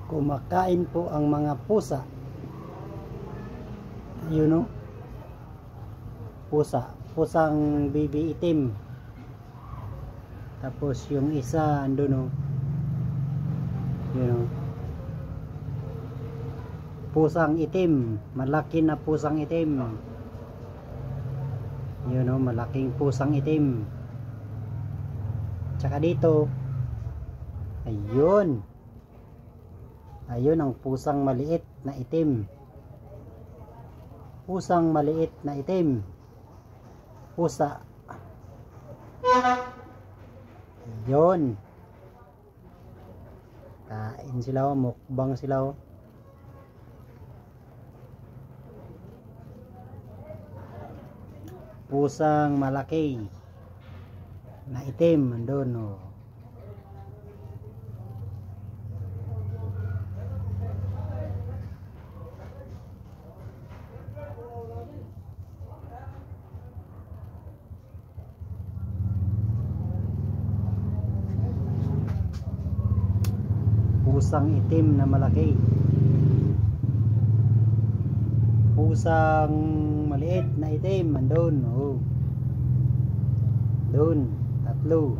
Kumakain po ang mga pusa. Ayun o. Pusang baby itim. Tapos yung isa andun o. Yun o. Pusang itim. Malaki na pusang itim. Yun o, malaking pusang itim. Tsaka dito, ayun. Ayun ang pusang maliit na itim. Pusang maliit na itim. Pusa. Ayun. Kain sila o, mukbang sila o. Pusang malaki na itim andun o. Pusang itim na malaki. Pusang maliit na itim andun oh. Doon, tatlo.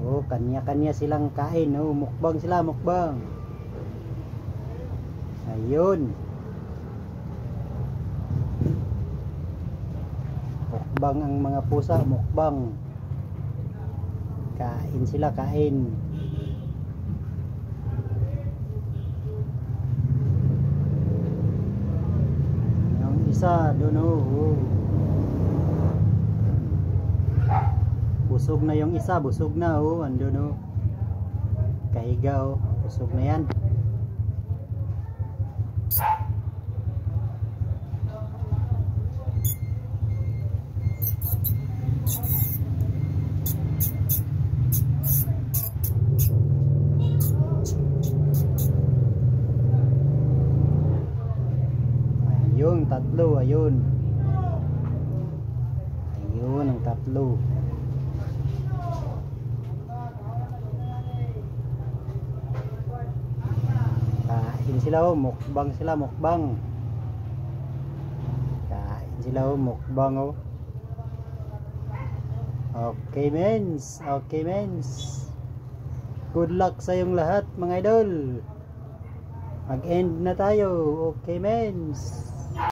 Oh, kanya-kanya silang kain oh, mukbang sila, mukbang. Ayun. Mukbang ang mga pusa, mukbang. Kain sila, kain. Isa doon oh. Busog na yung isa, busog na oh, andun oh. Kahiga oh, busog na yan. Ayun, tatlo, ayun. Ayun ang tatlo. Kain sila oh, mukbang sila, mukbang. Kain sila oh, mukbang oh. Okay mens, okay mens. Good luck sa yung lahat mga idol. Mag-end na tayo. Okay mens.